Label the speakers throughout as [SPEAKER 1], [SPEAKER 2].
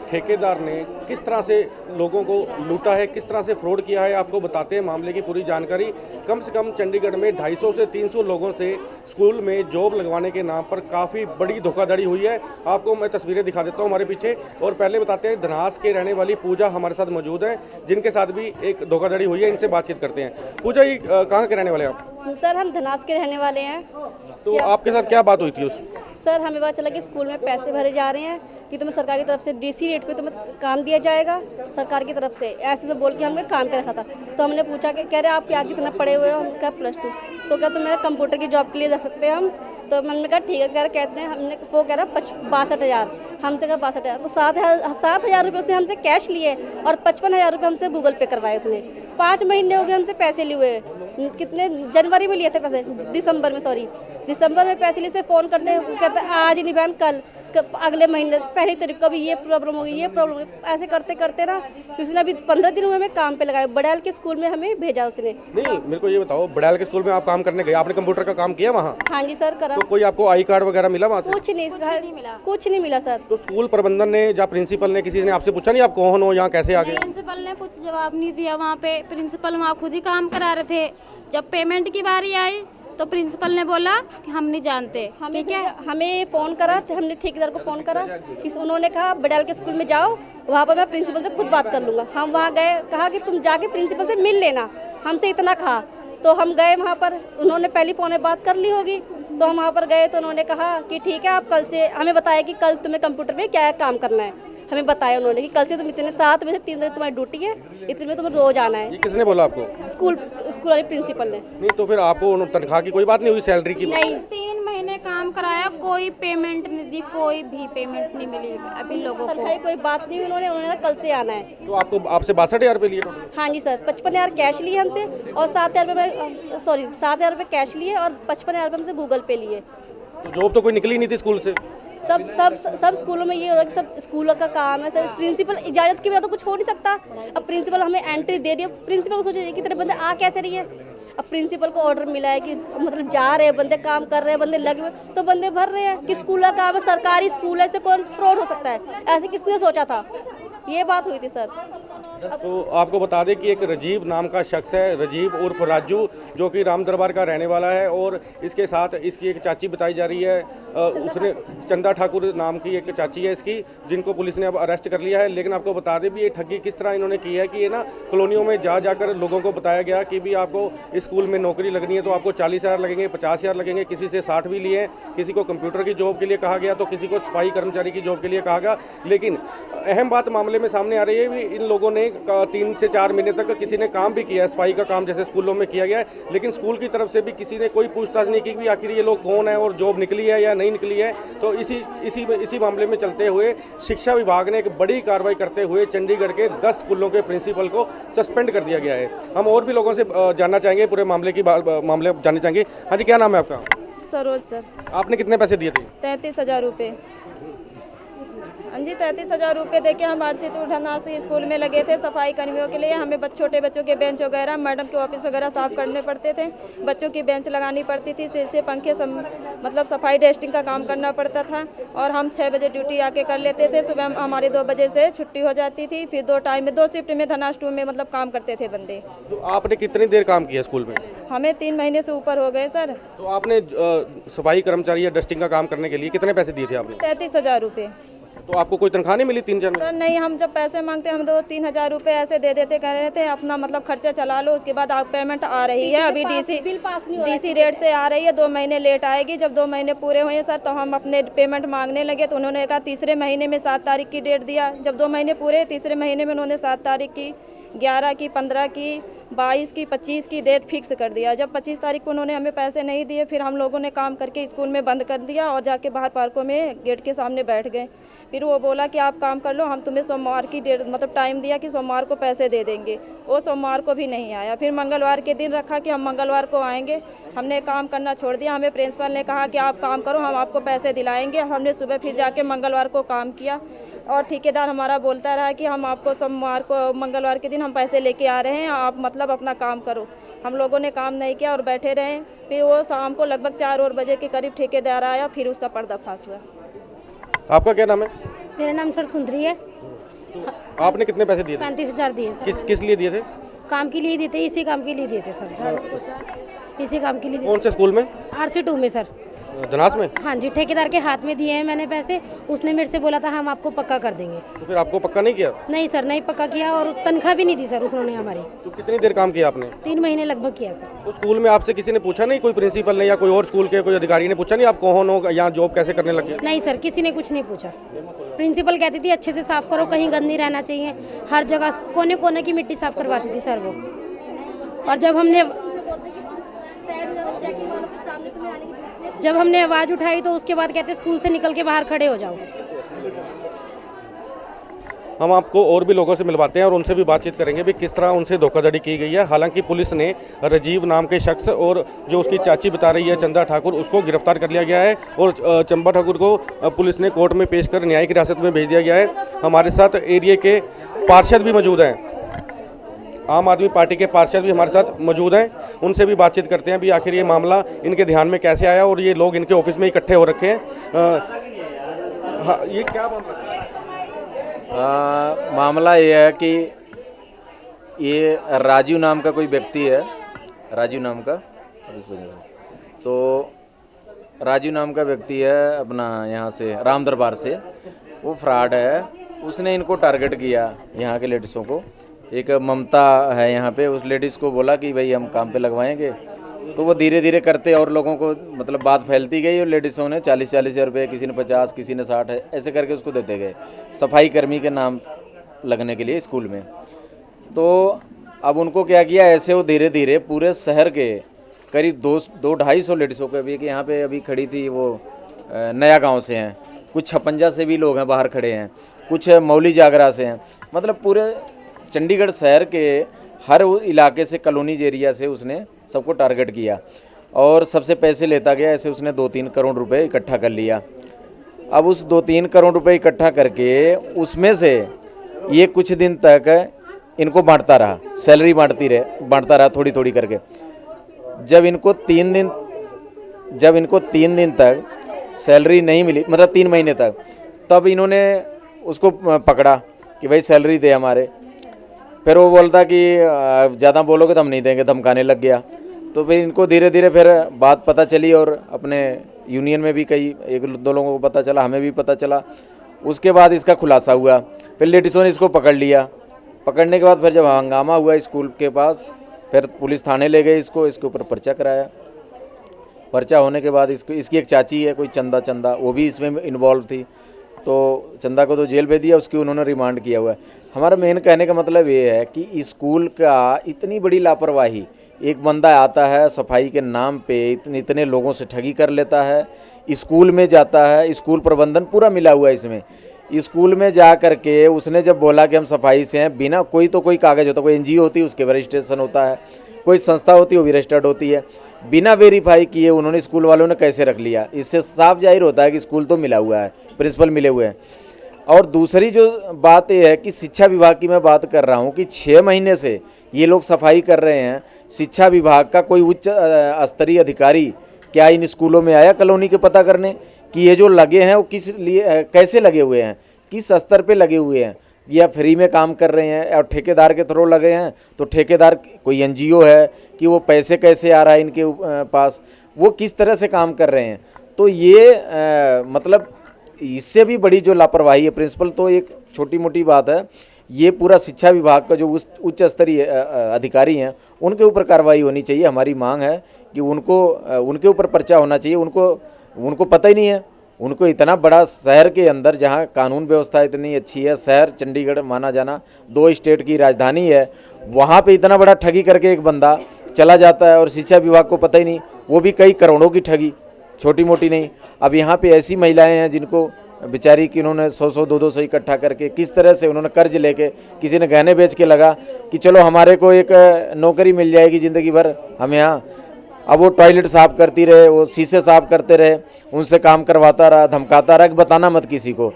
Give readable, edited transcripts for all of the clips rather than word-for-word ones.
[SPEAKER 1] ठेकेदार ने किस तरह से लोगों को लूटा है, किस तरह से फ्रॉड किया है, आपको बताते हैं मामले की पूरी जानकारी। कम से कम चंडीगढ़ में 250 से 300 लोगों से स्कूल में जॉब लगवाने के नाम पर काफ़ी बड़ी धोखाधड़ी हुई है। आपको मैं तस्वीरें दिखा देता हूँ हमारे पीछे। और पहले बताते हैं, धनास के रहने वाली पूजा हमारे साथ मौजूद है, जिनके साथ भी एक धोखाधड़ी हुई है। इनसे बातचीत करते हैं। पूजा, ये कहाँ के रहने वाले हैं आप?
[SPEAKER 2] सर हम धनास के रहने वाले हैं।
[SPEAKER 1] तो आपके साथ क्या बात हुई थी उस?
[SPEAKER 2] सर हमें पता चला कि स्कूल में पैसे भरे जा रहे हैं कि तुम्हें सरकार की तरफ से डीसी रेट पे तुम्हें काम दिया जाएगा सरकार की तरफ से, ऐसे से बोल के हमें काम पे रखा था। तो हमने पूछा कि कह रहे आप क्या कितना पढ़े हुए हो? हम कहा +2। तो क्या तुम मेरा कंप्यूटर की जॉब के लिए रख सकते हैं हम? तो हमने कहा ठीक है। कह रहे कहते हैं, हमने वो कह रहा 62,000, हमसे कहा 62,000। तो 7,000 रुपये उसने हमसे कैश लिए और 55,000 रुपये हमसे गूगल पे करवाए उसने। 5 महीने हो गए हमसे पैसे लिए हुए। कितने जनवरी में लिए थे पैसे, दिसंबर में पैसे लिए से फ़ोन करते हैं, कहते हैं आज ही नहीं बहन कल, अगले महीने पहली तारीख को भी ये प्रॉब्लम होगी, ये प्रॉब्लम होगी। ऐसे करते करते ना उसने अभी 15 दिन हुए हमें काम पे लगाया। बड़ैल के स्कूल में हमें भेजा उसने।
[SPEAKER 1] नहीं, मेरे को ये बताओ, बड़ैल के स्कूल में आप काम करने गए, आपने कंप्यूटर का काम किया वहाँ?
[SPEAKER 2] हाँ जी सर, करा।
[SPEAKER 1] तो कोई आपको आई कार्ड वगैरह मिला वहाँ से?
[SPEAKER 2] कुछ नहीं मिला सर।
[SPEAKER 1] तो स्कूल प्रबंधन ने या प्रिंसिपल ने किसी ने आपसे पूछा नहीं आप कौन हो, यहाँ कैसे आ गए?
[SPEAKER 3] प्रिंसिपल ने कुछ जवाब नहीं दिया। वहाँ पे प्रिंसिपल वहाँ खुद ही काम करा रहे थे। जब पेमेंट की बारी आई तो प्रिंसिपल ने बोला कि हम नहीं जानते। ठीक है,
[SPEAKER 2] हमें फ़ोन करा, हमने ठेकेदार को फ़ोन करा कि उन्होंने कहा बड़ैल के स्कूल में जाओ, वहाँ पर मैं प्रिंसिपल से खुद बात कर लूँगा। हम वहाँ गए, कहा कि तुम जाके प्रिंसिपल से मिल लेना, हमसे इतना कहा। तो हम गए वहाँ पर, उन्होंने पहली फ़ोन में बात कर ली होगी। तो हम वहाँ पर गए तो उन्होंने कहा कि ठीक है, आप कल से, हमें बताया कि कल तुम्हें कंप्यूटर में क्या काम करना है। हमें बताया उन्होंने कि कल से तुम इतने 7 बजे से 3 बजे तुम्हारी ड्यूटी है, इतने में तुम्हें रोज आना है।
[SPEAKER 1] ये किसने बोला आपको?
[SPEAKER 2] स्कूल वाले प्रिंसिपल ने।
[SPEAKER 1] नहीं, तो फिर आपको तनख्वाह की कोई बात नहीं हुई, सैलरी की?
[SPEAKER 2] नहीं,
[SPEAKER 3] 3 महीने काम कराया, कोई पेमेंट नहीं दी, कोई भी पेमेंट नहीं मिली अभी लोगों को।
[SPEAKER 2] तनख्वाह कोई बात नहीं, उन्होंने कहा कल से आना है।
[SPEAKER 1] तो आपको आपसे 62,000 रुपये लिए?
[SPEAKER 2] हाँ जी सर, 55,000 कैश लिए हमसे और 7,000 रुपये कैश लिए और 55,000 रुपये हमसे गूगल पे लिए।
[SPEAKER 1] तो जॉब तो कोई निकली नहीं थी स्कूल से?
[SPEAKER 2] सब स्कूलों में ये हो रहा है कि सब स्कूलों का काम है सर। प्रिंसिपल इजाज़त के बिना तो कुछ हो नहीं सकता। अब प्रिंसिपल हमें एंट्री दे दिया, प्रिंसिपल को सोचिए कि तेरे बंदे आ कैसे रही है। अब प्रिंसिपल को ऑर्डर मिला है कि मतलब जा रहे हैं बंदे, काम कर रहे हैं बंदे, लगे हुए तो बंदे भर रहे हैं कि स्कूल का काम है, सरकारी स्कूल है, ऐसे कौन फ्रॉड हो सकता है? ऐसे किसने सोचा था? ये बात हुई थी सर।
[SPEAKER 1] तो आपको बता दें कि एक राजीव नाम का शख्स है, राजीव उर्फ राजू, जो कि राम दरबार का रहने वाला है। और इसके साथ इसकी एक चाची बताई जा रही है, उसने चंदा ठाकुर नाम की एक चाची है इसकी, जिनको पुलिस ने अब अरेस्ट कर लिया है। लेकिन आपको बता दें भी ये ठगी किस तरह इन्होंने की है कि ये ना कॉलोनियों में जाकर लोगों को बताया गया कि भी आपको इस स्कूल में नौकरी लगनी है तो आपको 40,000 लगेंगे, 50,000 लगेंगे। किसी से 60 भी लिए, किसी को कंप्यूटर की जॉब के लिए कहा गया तो किसी को सफाई कर्मचारी की जॉब के लिए कहा गया। लेकिन अहम बात मामले में सामने आ रही है भी इन लोगों ने 3 से 4 महीने तक किसी ने काम भी किया है, सफाई का काम जैसे स्कूलों में किया गया है, लेकिन स्कूल की तरफ से भी किसी ने कोई पूछताछ नहीं की कि आखिर ये लोग कौन है और जॉब निकली है या नहीं निकली है। तो इसी मामले में चलते हुए शिक्षा विभाग ने एक बड़ी कार्रवाई करते हुए चंडीगढ़ के 10 स्कूलों के प्रिंसिपल को सस्पेंड कर दिया गया है। हम और भी लोगों से जानना चाहेंगे, पूरे मामले जानना चाहेंगे। हाँ जी, क्या नाम है आपका?
[SPEAKER 4] सरोज सर।
[SPEAKER 1] आपने कितने पैसे दिए थे?
[SPEAKER 4] 33,000 रुपये। हाँ जी, 33,000 रुपये देके हम आरसी धनास स्कूल में लगे थे सफाई कर्मियों के लिए। हमें छोटे बच्चों के बेंच वगैरह, मैडम के ऑफिस वगैरह साफ करने पड़ते थे, बच्चों की बेंच लगानी पड़ती थी, शीशे पंखे मतलब सफाई टेस्टिंग का काम करना पड़ता था। और हम 6 बजे ड्यूटी आके कर लेते थे। सुबह हमारी 2 बजे से छुट्टी हो जाती थी। फिर 2 टाइम में 2 शिफ्ट में धनास 2 में मतलब काम करते थे बंदे।
[SPEAKER 1] तो आपने कितनी देर काम किया स्कूल में?
[SPEAKER 4] हमें 3 महीने से ऊपर हो गए सर।
[SPEAKER 1] तो आपने सफाई कर्मचारी या डस्टिंग का काम करने के लिए कितने पैसे दिए थे आपने?
[SPEAKER 4] 33,000 रुपये।
[SPEAKER 1] तो आपको कोई तनख्वाह नहीं मिली 3-4 महीने?
[SPEAKER 4] सर नहीं, हम जब पैसे मांगते हम 2-3 हज़ार रुपये ऐसे दे देते, कह रहे थे अपना मतलब खर्चा चला लो, उसके बाद आप पेमेंट आ रही है। अभी डीसी रेट से आ रही है, 2 महीने लेट आएगी। जब 2 महीने पूरे हुए सर तो हम अपने पेमेंट मांगने लगे तो उन्होंने कहा तीसरे महीने में 7 तारीख की डेट दिया। जब 2 महीने पूरे, तीसरे महीने में उन्होंने 7 तारीख की, 11 की, 15 की, 22 की, 25 की डेट फिक्स कर दिया। जब 25 तारीख को उन्होंने हमें पैसे नहीं दिए, फिर हम लोगों ने काम करके स्कूल में बंद कर दिया और जाके बाहर पार्कों में गेट के सामने बैठ गए। फिर वो बोला कि आप काम कर लो, हम तुम्हें सोमवार की डेट मतलब टाइम दिया कि सोमवार को पैसे दे देंगे। वो सोमवार को भी नहीं आया। फिर मंगलवार के दिन रखा कि हम मंगलवार को आएंगे। हमने काम करना छोड़ दिया। हमें प्रिंसिपल ने कहा कि आप काम करो, हम आपको पैसे दिलाएंगे। हमने सुबह फिर जाके मंगलवार को काम किया और ठेकेदार हमारा बोलता रहा कि हम आपको सोमवार को, मंगलवार के दिन हम पैसे लेके आ रहे हैं, आप मतलब अपना काम करो। हम लोगों ने काम नहीं किया और बैठे रहे। फिर वो शाम को लगभग 4 बजे के करीब ठेकेदार आया, फिर उसका पर्दाफाश हुआ।
[SPEAKER 1] आपका क्या नाम है?
[SPEAKER 5] मेरा नाम सर सुंदरी है।
[SPEAKER 1] आपने कितने पैसे दिए थे?
[SPEAKER 5] 35,000 दिए सर।
[SPEAKER 1] किस लिए दिए थे?
[SPEAKER 5] काम के लिए दिए थे, इसी काम के लिए दिए थे सर, इसी काम के लिए दिए।
[SPEAKER 1] कौन से स्कूल में?
[SPEAKER 5] RC2 में सर।
[SPEAKER 1] धनास में?
[SPEAKER 5] हाँ जी, ठेकेदार के हाथ में दिए हैं मैंने पैसे। उसने मेरे से बोला था हम आपको पक्का कर देंगे।
[SPEAKER 1] तो फिर आपको पक्का नहीं किया?
[SPEAKER 5] नहीं सर, नहीं पक्का किया और तनख्वाह भी नहीं दी सर उसने हमारी।
[SPEAKER 1] तो कितनी देर काम किया आपने?
[SPEAKER 5] 3 महीने लगभग किया सर।
[SPEAKER 1] तो स्कूल में आपसे किसी ने पूछा नहीं, कोई प्रिंसिपल ने या कोई और स्कूल के कोई अधिकारी ने पूछा नहीं आप कौन हो, यहाँ जॉब कैसे करने लगे?
[SPEAKER 5] नहीं सर, किसी ने कुछ नहीं पूछा। प्रिंसिपल कहती थी अच्छे से साफ करो, कहीं गंद नहीं रहना चाहिए। हर जगह कोने कोने की मिट्टी साफ करवाती थी सर वो। और जब हमने आवाज़ उठाई तो उसके बाद कहते स्कूल से निकल के बाहर खड़े हो जाओ।
[SPEAKER 1] हम आपको और भी लोगों से मिलवाते हैं और उनसे भी बातचीत करेंगे भी किस तरह उनसे धोखाधड़ी की गई है। हालांकि पुलिस ने राजीव नाम के शख्स और जो उसकी चाची बता रही है चंदा ठाकुर, उसको गिरफ्तार कर लिया गया है और चंबा ठाकुर को पुलिस ने कोर्ट में पेश कर न्यायिक हिरासत में भेज दिया गया है। हमारे साथ एरिया के पार्षद भी मौजूद हैं, आम आदमी पार्टी के पार्षद भी हमारे साथ मौजूद हैं। उनसे भी बातचीत करते हैं भी आखिर ये मामला इनके ध्यान में कैसे आया और ये लोग इनके ऑफिस में इकट्ठे हो रखे हैं। हाँ, ये क्या मामला है?
[SPEAKER 6] मामला ये है कि ये राजू नाम का कोई व्यक्ति है, राजू नाम का, तो राजू नाम का व्यक्ति है अपना यहाँ से राम दरबार से, वो फ्रॉड है। उसने इनको टारगेट किया, यहाँ के लेडीज़ों को। एक ममता है यहाँ पे, उस लेडीज़ को बोला कि भाई हम काम पे लगवाएंगे, तो वो धीरे धीरे करते और लोगों को मतलब बात फैलती गई और लेडीज़ों ने 40-40 हज़ार रुपये, किसी ने 50, किसी ने 60 है, ऐसे करके उसको देते गए सफाई कर्मी के नाम लगने के लिए स्कूल में। तो अब उनको क्या किया, ऐसे वो धीरे धीरे पूरे शहर के करीब 200-250 लेडीज़ों को, अभी यहाँ पे अभी खड़ी थी वो नया गांव से हैं, कुछ 56 से भी लोग हैं बाहर खड़े हैं, कुछ मौली जागरा से हैं, मतलब पूरे चंडीगढ़ शहर के हर इलाके से, कॉलोनी एरिया से उसने सबको टारगेट किया और सबसे पैसे लेता गया। ऐसे उसने 2-3 करोड़ रुपए इकट्ठा कर लिया। अब उस 2-3 करोड़ रुपए इकट्ठा करके उसमें से ये कुछ दिन तक इनको बांटता रहा, सैलरी बांटता रहा थोड़ी थोड़ी करके। जब इनको 3 दिन तक सैलरी नहीं मिली, मतलब 3 महीने तक, तब इन्होंने उसको पकड़ा कि भाई सैलरी दे हमारे। फिर वो बोलता कि ज़्यादा बोलोगे तो हम नहीं देंगे, धमकाने लग गया। तो फिर इनको धीरे धीरे फिर बात पता चली और अपने यूनियन में भी कई 1-2 लोगों को पता चला, हमें भी पता चला। उसके बाद इसका खुलासा हुआ, फिर लेडीज़ों ने इसको पकड़ लिया। पकड़ने के बाद फिर जब हंगामा हुआ स्कूल के पास, फिर पुलिस थाने ले गए इसको, इसके ऊपर पर्चा कराया। पर्चा होने के बाद इसकी एक चाची है कोई चंदा, वो भी इसमें इन्वॉल्व थी, तो चंदा को तो जेल भेज दिया, उसकी उन्होंने रिमांड किया हुआ है। हमारा मेन कहने का मतलब ये है कि स्कूल का इतनी बड़ी लापरवाही, एक बंदा आता है सफाई के नाम पे इतने लोगों से ठगी कर लेता है, स्कूल में जाता है, स्कूल प्रबंधन पूरा मिला हुआ है इसमें। स्कूल में जा करके उसने जब बोला कि हम सफाई से हैं, बिना कोई कागज़ होता, कोई NGO होती है उसके रजिस्ट्रेशन होता है, कोई संस्था होती है वो भी रजिस्टर्ड होती है, बिना वेरीफाई किए उन्होंने स्कूल वालों ने कैसे रख लिया। इससे साफ जाहिर होता है कि स्कूल तो मिला हुआ है, प्रिंसिपल मिले हुए हैं। और दूसरी जो बात ये है कि शिक्षा विभाग की मैं बात कर रहा हूँ कि 6 महीने से ये लोग सफाई कर रहे हैं। शिक्षा विभाग का कोई उच्च स्तरीय अधिकारी क्या इन स्कूलों में आया कॉलोनी के पता करने कि ये जो लगे हैं वो किस लिए, कैसे लगे हुए हैं, किस स्तर पे लगे हुए हैं, या फ्री में काम कर रहे हैं और ठेकेदार के थ्रू लगे हैं, तो ठेकेदार कोई NGO है कि वो पैसे कैसे आ रहा है इनके पास, वो किस तरह से काम कर रहे हैं। तो ये मतलब इससे भी बड़ी जो लापरवाही है प्रिंसिपल, तो एक छोटी मोटी बात है, ये पूरा शिक्षा विभाग का जो उच्च स्तरीय अधिकारी हैं उनके ऊपर कार्रवाई होनी चाहिए। हमारी मांग है कि उनके ऊपर पर्चा होना चाहिए। उनको पता ही नहीं है, उनको इतना बड़ा शहर के अंदर जहाँ कानून व्यवस्था इतनी अच्छी है, शहर चंडीगढ़ माना जाना 2 स्टेट की राजधानी है, वहाँ पे इतना बड़ा ठगी करके एक बंदा चला जाता है और शिक्षा विभाग को पता ही नहीं, वो भी कई करोड़ों की ठगी, छोटी मोटी नहीं। अब यहाँ पे ऐसी महिलाएं हैं जिनको बेचारी कि उन्होंने 100-100 200 इकट्ठा करके किस तरह से उन्होंने कर्ज लेके, किसी ने गहने बेच के लगा कि चलो हमारे को एक नौकरी मिल जाएगी ज़िंदगी भर हम यहाँ। अब वो टॉयलेट साफ़ करती रहे, वो शीशे साफ़ करते रहे, उनसे काम करवाता रहा, धमकाता रहा कि बताना मत किसी को।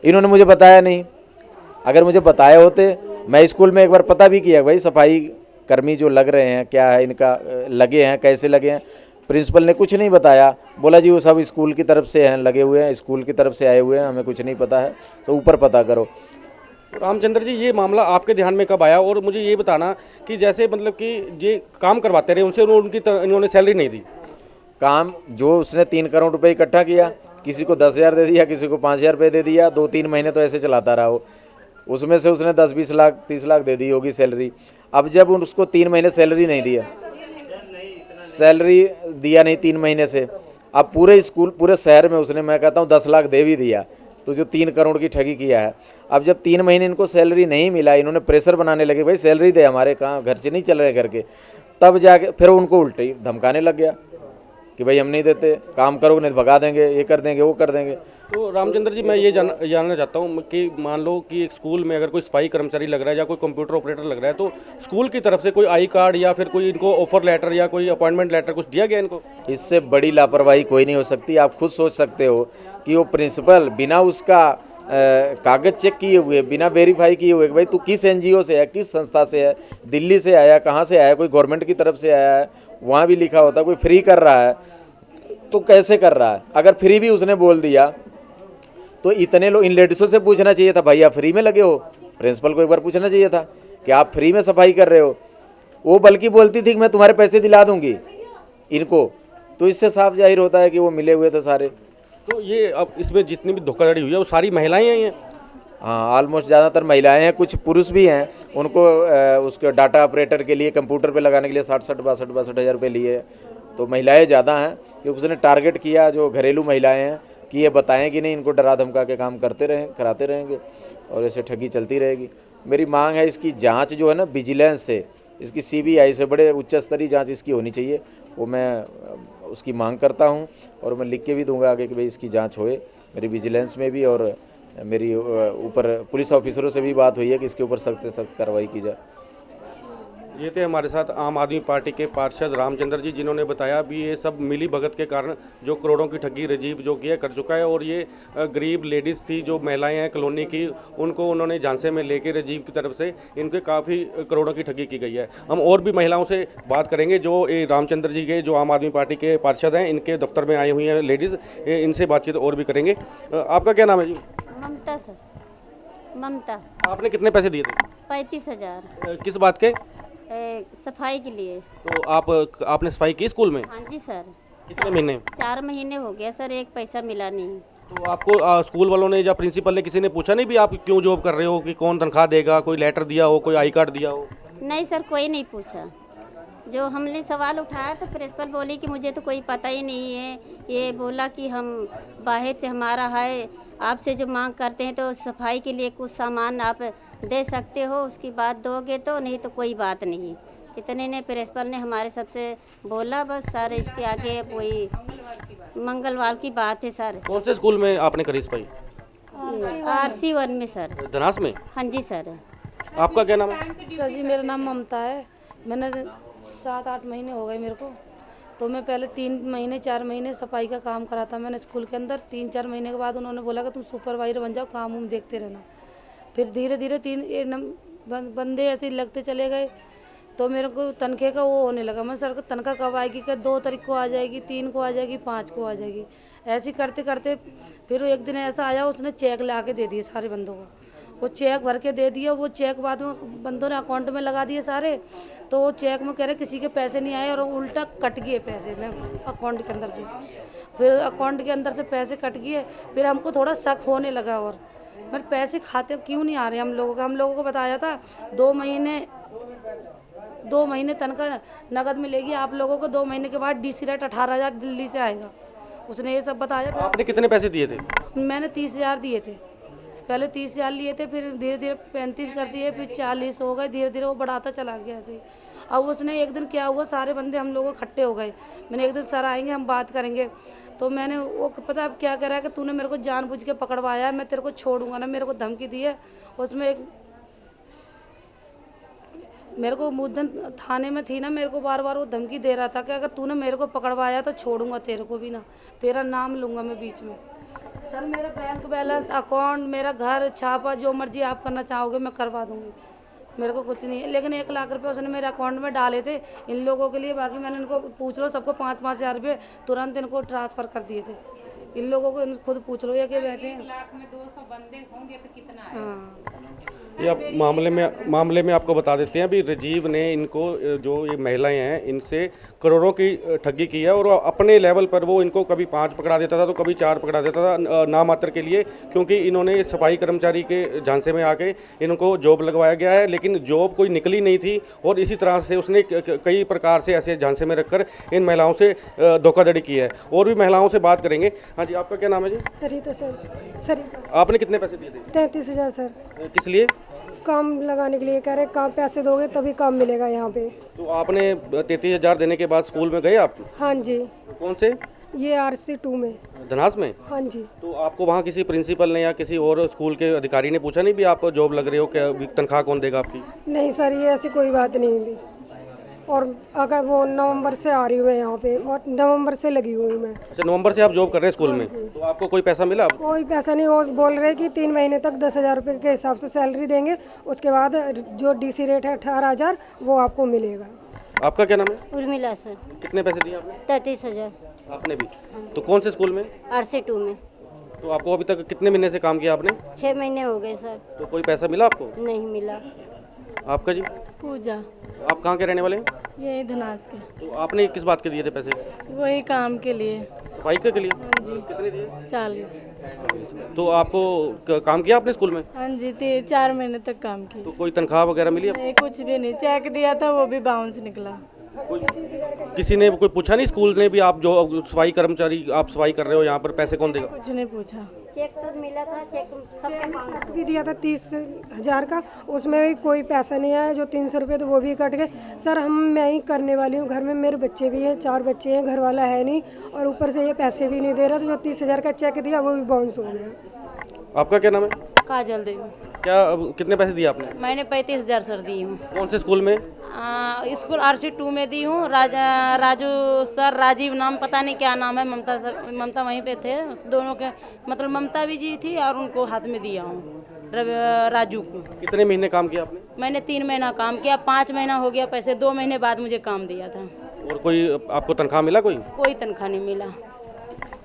[SPEAKER 6] इन्होंने मुझे बताया नहीं, अगर मुझे बताए होते मैं स्कूल में एक बार पता भी किया भाई सफाई कर्मी जो लग रहे हैं क्या है इनका, लगे हैं कैसे लगे हैं। प्रिंसिपल ने कुछ नहीं बताया, बोला जी वो सब स्कूल की तरफ से हैं, लगे हुए हैं, स्कूल की तरफ से आए हुए हैं, हमें कुछ नहीं पता है, तो ऊपर पता करो।
[SPEAKER 1] रामचंद्र जी, ये मामला आपके ध्यान में कब आया, और मुझे ये बताना कि जैसे मतलब कि ये काम करवाते रहे उनसे, इन्होंने सैलरी नहीं दी।
[SPEAKER 6] काम जो उसने 3 करोड़ रुपए इकट्ठा किया, किसी को 10,000 दे दिया, किसी को 5,000 रुपये दे दिया, 2-3 महीने तो ऐसे चलाता रहा वो। उसमें से उसने 10-20 लाख 30 लाख दे दी होगी सैलरी। अब जब उसको 3 महीने सैलरी नहीं दिया, सैलरी दिया नहीं 3 महीने से, अब पूरे स्कूल पूरे शहर में उसने, मैं कहता हूँ 10 लाख दे भी दिया, तो जो 3 करोड़ की ठगी किया है। अब जब 3 महीने इनको सैलरी नहीं मिला, इन्होंने प्रेशर बनाने लगे, भाई सैलरी दे, हमारे कहाँ घर से नहीं चल रहे करके, तब जाके फिर उनको उल्टे धमकाने लग गया कि भाई हम नहीं देते, काम करोगे नहीं तो भगा देंगे, ये कर देंगे वो कर देंगे।
[SPEAKER 1] तो रामचंद्र जी, मैं ये जानना चाहता हूँ कि मान लो कि एक स्कूल में अगर कोई सफाई कर्मचारी लग रहा है या कोई कंप्यूटर ऑपरेटर लग रहा है, तो स्कूल की तरफ से कोई आई कार्ड या फिर कोई इनको ऑफर लेटर या कोई अपॉइंटमेंट लेटर कुछ दिया गया इनको?
[SPEAKER 6] इससे बड़ी लापरवाही कोई नहीं हो सकती। आप खुद सोच सकते हो कि वो प्रिंसिपल बिना उसका कागज चेक किए हुए, बिना वेरीफाई किए हुए, भाई तू किस एनजीओ से है, किस संस्था से है, दिल्ली से आया, कहाँ से आया, कोई गवर्नमेंट की तरफ से आया है, वहाँ भी लिखा होता, कोई फ्री कर रहा है तो कैसे कर रहा है? अगर फ्री भी उसने बोल दिया तो इतने लोग, इन लेडीज़ों से पूछना चाहिए था, भाई आप फ्री में लगे हो? प्रिंसिपल को एक बार पूछना चाहिए था कि आप फ्री में सफाई कर रहे हो। वो बल्कि बोलती थी कि मैं तुम्हारे पैसे दिला दूंगी इनको, तो इससे साफ जाहिर होता है कि वो मिले हुए थे सारे।
[SPEAKER 1] तो ये अब इसमें जितनी भी धोखाधड़ी हुई है वो सारी महिलाएं हैं ये?
[SPEAKER 6] हाँ, ऑलमोस्ट ज़्यादातर महिलाएं हैं, कुछ पुरुष भी हैं। उनको उसके डाटा ऑपरेटर के लिए कंप्यूटर पे लगाने के लिए 60-62 हज़ार रुपये लिए, तो महिलाएं ज़्यादा हैं क्योंकि उसने टारगेट किया जो घरेलू महिलाएं हैं कि ये बताएं कि नहीं, इनको डरा धमका के काम कराते रहेंगे और ऐसे ठगी चलती रहेगी। मेरी मांग है इसकी जांच जो है ना विजिलेंस से, इसकी सीबीआई से बड़े उच्च स्तरीय जांच इसकी होनी चाहिए, वो मैं उसकी मांग करता हूं और मैं लिख के भी दूंगा आगे कि भाई इसकी जांच होए मेरी विजिलेंस में भी, और मेरी ऊपर पुलिस ऑफिसरों से भी बात हुई है कि इसके ऊपर सख्त से सख्त कार्रवाई की जाए।
[SPEAKER 1] ये थे हमारे साथ आम आदमी पार्टी के पार्षद रामचंद्र जी, जिन्होंने बताया भी ये सब मिली भगत के कारण जो करोड़ों की ठगी राजीव जो किया कर चुका है, और ये गरीब लेडीज़ थी जो महिलाएं हैं कॉलोनी की, उनको उन्होंने झांसे में लेके राजीव की तरफ से इनके काफ़ी करोड़ों की ठगी की गई है। हम और भी महिलाओं से बात करेंगे जो ये रामचंद्र जी के जो आम आदमी पार्टी के पार्षद हैं, इनके दफ्तर में आई हुई हैं लेडीज़, इनसे बातचीत और भी करेंगे। आपका क्या नाम है जी?
[SPEAKER 7] ममता सर, ममता।
[SPEAKER 1] आपने कितने पैसे दिए थे?
[SPEAKER 7] 35,000
[SPEAKER 1] किस बात के?
[SPEAKER 7] सफाई के लिए।
[SPEAKER 1] तो आपने सफाई की स्कूल में?
[SPEAKER 7] हाँ जी सर।
[SPEAKER 1] कितने महीने?
[SPEAKER 7] 4 महीने हो गया सर, एक पैसा मिला नहीं।
[SPEAKER 1] तो आपको स्कूल वालों ने या प्रिंसिपल ने किसी ने पूछा नहीं भी आप क्यों जॉब कर रहे हो, कि कौन तनख्वाह देगा, कोई लेटर दिया हो, कोई आई कार्ड दिया हो?
[SPEAKER 7] नहीं सर, कोई नहीं पूछा। जो हमने सवाल उठाया तो प्रिंसिपल बोली कि मुझे तो कोई पता ही नहीं है, ये बोला कि हम बाहर से हमारा है, आपसे जो मांग करते हैं तो सफाई के लिए कुछ सामान आप दे सकते हो, उसकी बात दोगे तो, नहीं तो कोई बात नहीं। इतने ने प्रिंसिपल ने हमारे सबसे बोला, बस सर इसके आगे कोई मंगलवार की बात है सर।
[SPEAKER 1] कौन से स्कूल में आपने करी सफाई?
[SPEAKER 7] RC1 में सर।
[SPEAKER 1] धनास में?
[SPEAKER 7] हाँ जी सर।
[SPEAKER 1] आपका क्या नाम है?
[SPEAKER 5] सर जी मेरा नाम ममता है। मैंने 7-8 महीने हो गए मेरे को, तो मैं पहले 3-4 महीने सफाई का काम करा था मैंने स्कूल के अंदर। 3-4 महीने के बाद उन्होंने बोला कि तुम सुपरवाइजर बन जाओ, काम उम देखते रहना। फिर धीरे धीरे 3 बंदे ऐसे लगते चले गए, तो मेरे को तनख्वाह का वो होने लगा। मैं सर को तनख्वाह कब आएगी, क्या 2 तारीख को आ जाएगी, 3 को आ जाएगी, 5 को आ जाएगी, ऐसे करते करते फिर एक दिन ऐसा आया, उसने चेक ला के दे दिए सारे बंदों को। वो चेक भर के दे दिया, वो चेक बाद में बंदों ने अकाउंट में लगा दिए सारे। तो वो चेक में कह रहे किसी के पैसे नहीं आए, और उल्टा कट गए पैसे में अकाउंट के अंदर से। फिर अकाउंट के अंदर से पैसे कट गए, फिर हमको थोड़ा शक होने लगा, और मेरे पैसे खाते क्यों नहीं आ रहे हम लोगों को बताया था 2 महीने तनख्वाह नगद मिलेगी आप लोगों को, 2 महीने के बाद DC रेट 18,000 दिल्ली से आएगा, उसने ये सब बताया।
[SPEAKER 1] आपने कितने पैसे दिए थे?
[SPEAKER 5] मैंने 30,000 दिए थे, पहले 30,000 लिए थे, फिर धीरे धीरे 35 कर दिए, फिर 40 हो गए, धीरे धीरे वो बढ़ाता चला गया ऐसे ही। अब उसने एक दिन क्या हुआ, सारे बंदे हम लोग इकट्ठे हो गए। मैंने एक दिन सर आएंगे हम बात करेंगे, तो मैंने वो पता अब क्या कह रहा है कि तूने मेरे को जानबूझ के पकड़वाया है, मैं तेरे को छोड़ूंगा ना, मेरे को धमकी दी है। उसमें एक मेरे को मुद्दन थाने में थी ना, मेरे को बार बार वो धमकी दे रहा था कि अगर तूने मेरे को पकड़वाया तो छोड़ूंगा तेरे को भी ना, तेरा नाम लूँगा मैं बीच में। सर मेरा बैंक बैलेंस, अकाउंट, मेरा घर, छापा, जो मर्जी आप करना चाहोगे मैं करवा दूँगी, मेरे को कुछ नहीं है। लेकिन 1 लाख रुपए उसने मेरे अकाउंट में डाले थे इन लोगों के लिए, बाकी मैंने इनको पूछ लो सबको 5-5 हज़ार रुपये तुरंत इनको ट्रांसफ़र कर दिए थे। इन लोगों को खुद पूछ लो, या के बैठे हैं।
[SPEAKER 8] लाख में 200 बंदे होंगे तो कितना है?
[SPEAKER 5] हाँ।
[SPEAKER 1] ये आप मामले में आपको बता देते हैं, अभी राजीव ने इनको जो ये महिलाएं हैं इनसे करोड़ों की ठगी की है और अपने लेवल पर वो इनको कभी 5 पकड़ा देता था तो कभी 4 पकड़ा देता था नाम मात्र के लिए, क्योंकि इन्होंने सफाई कर्मचारी के झांसे में आके इनको जॉब लगवाया गया है, लेकिन जॉब कोई निकली नहीं थी और इसी तरह से उसने कई प्रकार से ऐसे झांसे में रखकर इन महिलाओं से धोखाधड़ी की है। और भी महिलाओं से बात करेंगे। हाँ जी, आपका क्या नाम है जी?
[SPEAKER 9] सरिता सर। सरिता।
[SPEAKER 1] आपने कितने पैसे दिए थे?
[SPEAKER 9] 33,000 सर।
[SPEAKER 1] किस लिए?
[SPEAKER 9] काम लगाने के लिए कह रहे, काम पैसे दोगे तभी काम मिलेगा यहाँ पे।
[SPEAKER 1] तो आपने 33,000 देने के बाद स्कूल में गए आप?
[SPEAKER 9] हाँ जी।
[SPEAKER 1] कौन से?
[SPEAKER 9] ये RC2 में।
[SPEAKER 1] धनास में?
[SPEAKER 9] हाँ जी।
[SPEAKER 1] तो आपको वहाँ किसी प्रिंसिपल ने या किसी और स्कूल के अधिकारी ने पूछा नहीं भी आप जॉब लग रहे हो, क्या तनख्वाह कौन देगा आपकी?
[SPEAKER 9] नहीं सर, ये ऐसी कोई बात नहीं थी। और अगर वो नवंबर से आ रही हूँ मैं यहाँ पे, और नवंबर से लगी हुई मैं।
[SPEAKER 1] अच्छा, नवंबर से आप जॉब कर रहे हैं स्कूल में, तो आपको कोई पैसा मिला?
[SPEAKER 9] कोई पैसा नहीं। वो बोल रहे कि 3 महीने तक 10,000 रुपये के हिसाब से सैलरी देंगे, उसके बाद जो DC रेट है 18,000 वो आपको मिलेगा।
[SPEAKER 1] आपका क्या नाम है?
[SPEAKER 7] उर्मिला सर।
[SPEAKER 1] कितने पैसे दिए आपने?
[SPEAKER 7] 33,000।
[SPEAKER 1] आपने भी? तो कौन से स्कूल में?
[SPEAKER 7] RC2 में।
[SPEAKER 1] तो आपको अभी तक कितने महीने से काम किया आपने?
[SPEAKER 7] 6 महीने हो गए सर।
[SPEAKER 1] तो कोई पैसा मिला आपको?
[SPEAKER 7] नहीं मिला।
[SPEAKER 1] आपका जी?
[SPEAKER 5] पूजा।
[SPEAKER 1] आप कहाँ के रहने वाले हैं?
[SPEAKER 5] यही धनास के।
[SPEAKER 1] तो आपने किस बात के दिए थे पैसे?
[SPEAKER 5] वही काम के लिए।
[SPEAKER 1] सफाई के लिए? जी। कितने दिए?
[SPEAKER 5] 40।
[SPEAKER 1] तो आपको काम किया आपने स्कूल में?
[SPEAKER 5] हाँ जी, 4 महीने तक काम किया।
[SPEAKER 1] तो कोई तनख्वाह वगैरह मिली आपको?
[SPEAKER 5] नहीं, कुछ भी नहीं। चेक दिया था, वो भी बाउंस निकला।
[SPEAKER 1] किसी ने कोई पूछा नहीं स्कूल ने भी आप जो सफाई कर्मचारी आप सफाई कर रहे हो यहाँ पर पैसे कौन देगा?
[SPEAKER 5] कुछ नहीं पूछा।
[SPEAKER 7] चेक तो मिला था, चेक
[SPEAKER 9] भी दिया था 30,000 का, उसमें भी कोई पैसा नहीं आया। जो 300 रुपये तो वो भी कट गए। सर मैं ही करने वाली हूँ, घर में मेरे बच्चे भी हैं, 4 बच्चे हैं, घर वाला है नहीं, और ऊपर से ये पैसे भी नहीं दे रहा। तो जो 30,000 का चेक दिया वो भी बाउंस हो गया।
[SPEAKER 1] आपका क्या नाम है?
[SPEAKER 5] काजल देवी।
[SPEAKER 1] क्या कितने पैसे दिए आपने?
[SPEAKER 5] मैंने 35,000 सर दी हूँ।
[SPEAKER 1] कौन से स्कूल में?
[SPEAKER 5] स्कूल RC2 में दी हूँ। राजू सर, राजीव नाम पता नहीं क्या नाम है। ममता सर, ममता वहीं पे थे दोनों के, मतलब ममता भी जी थी और उनको हाथ में दिया हूँ राजू को।
[SPEAKER 1] कितने महीने काम किया आपने?
[SPEAKER 5] मैंने 3 महीना काम किया, 5 महीना हो गया पैसे, 2 महीने बाद मुझे काम दिया था।
[SPEAKER 1] और कोई आपको तनख्वाह मिला? कोई
[SPEAKER 5] तनख्वाह नहीं मिला।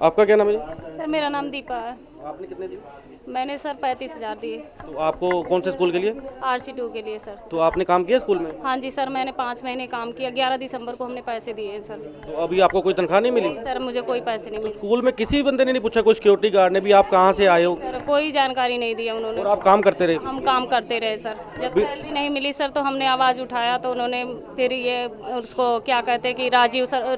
[SPEAKER 1] आपका क्या नाम है?
[SPEAKER 3] सर मेरा नाम दीपा है।
[SPEAKER 1] आपने कितने दिए?
[SPEAKER 3] मैंने सर 35,000 दिए।
[SPEAKER 1] तो आपको कौन से स्कूल के लिए?
[SPEAKER 3] RC2 के लिए सर।
[SPEAKER 1] तो आपने काम किया स्कूल में?
[SPEAKER 3] हाँ जी सर, मैंने 5 महीने काम किया। 11 दिसंबर को हमने पैसे दिए हैं सर।
[SPEAKER 1] तो अभी आपको कोई तनख्वाह नहीं मिली?
[SPEAKER 3] सर मुझे कोई पैसे नहीं मिले।
[SPEAKER 1] स्कूल में किसी बंदे ने नहीं पूछा, कोई सिक्योरिटी गार्ड ने भी आप कहाँ से आए हो?
[SPEAKER 3] सर कोई जानकारी नहीं दिया उन्होंने।
[SPEAKER 1] और आप काम करते रहे?
[SPEAKER 3] हम काम करते रहे सर। जब सैलरी नहीं मिली सर तो हमने आवाज़ उठाया, तो उन्होंने फिर ये उसको क्या कहते हैं कि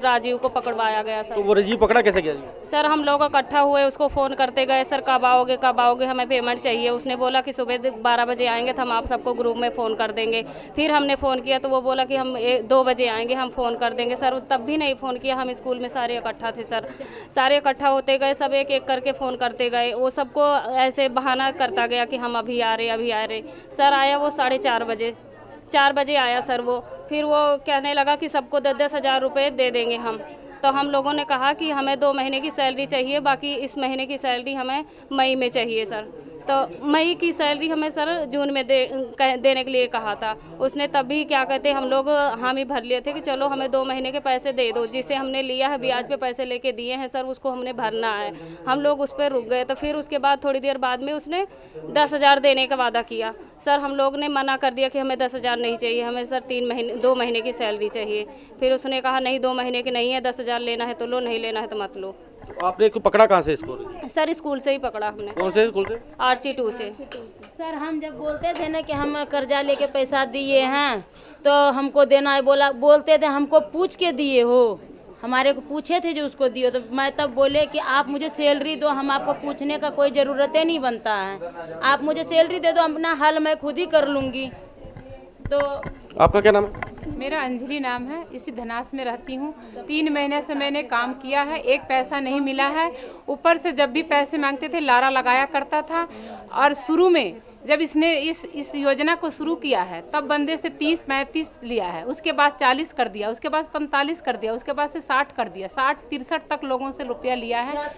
[SPEAKER 3] राजीव को पकड़वाया गया
[SPEAKER 1] तो
[SPEAKER 3] सर।
[SPEAKER 1] वो राजीव पकड़ा कैसे गया जी?
[SPEAKER 3] सर हम लोग इकट्ठा हुए, उसको फ़ोन करते गए, सर कब आओगे, हमें पेमेंट चाहिए। उसने बोला कि सुबह 12 बजे आएंगे तो हम आप सबको ग्रुप में फ़ोन कर देंगे। फिर हमने फ़ोन किया तो वो बोला कि हम 2 बजे आएंगे, हम फ़ोन कर देंगे। सर तब भी नहीं फ़ोन किया। हम स्कूल में सारे इकट्ठा थे सर, सारे इकट्ठा होते गए, सब एक एक करके फ़ोन करते गए। वो सबको ऐसे बहाना करता गया कि हम अभी आ रहे। सर आया वो 4:30 बजे, 4 बजे आया सर वो। फिर वो कहने लगा कि सबको 10-10 हज़ार रुपये दे देंगे हम। तो हम लोगों ने कहा कि हमें 2 महीने की सैलरी चाहिए, बाकी इस महीने की सैलरी हमें मई में चाहिए सर। तो मई की सैलरी हमें सर जून में देने के लिए कहा था उसने। तभी क्या कहते हम लोग हामी भर लिए थे कि चलो हमें 2 महीने के पैसे दे दो, जिसे हमने लिया है ब्याज पे पैसे लेके दिए हैं सर, उसको हमने भरना है। हम लोग उस पर रुक गए। तो फिर उसके बाद थोड़ी देर बाद में उसने 10,000 देने का वादा किया सर। हम लोग ने मना कर दिया कि हमें 10,000 नहीं चाहिए, हमें सर 2 महीने की सैलरी चाहिए। फिर उसने कहा नहीं 2 महीने की नहीं है, 10,000 लेना है तो लो, नहीं लेना है तो मत लो।
[SPEAKER 1] तो आपने इसको पकड़ा कहाँ से इसको?
[SPEAKER 3] सर स्कूल से ही पकड़ा हमने।
[SPEAKER 1] कौन से स्कूल से?
[SPEAKER 3] RC2 से।
[SPEAKER 5] सर हम जब बोलते थे ना कि हम कर्जा लेके पैसा दिए हैं तो हमको देना है, बोलते थे हमको पूछ के दिए हो, हमारे को पूछे थे जो उसको दिए। तो मैं तब बोले कि आप मुझे सैलरी दो, हम आपको पूछने का कोई ज़रूरत ही नहीं बनता है। आप मुझे सैलरी दे दो, अपना हल मैं खुद ही कर लूँगी। तो
[SPEAKER 1] आपका क्या नाम है?
[SPEAKER 8] मेरा अंजलि नाम है, इसी धनास में रहती हूँ। 3 महीने से मैंने काम किया है, एक पैसा नहीं मिला है। ऊपर से जब भी पैसे मांगते थे लारा लगाया करता था। और शुरू में जब इसने इस योजना को शुरू किया है तब बंदे से 30-35 लिया है, उसके बाद 40 कर दिया, उसके बाद 45 कर दिया, उसके बाद से 60 कर दिया, 60-63 तक लोगों से रुपया लिया है,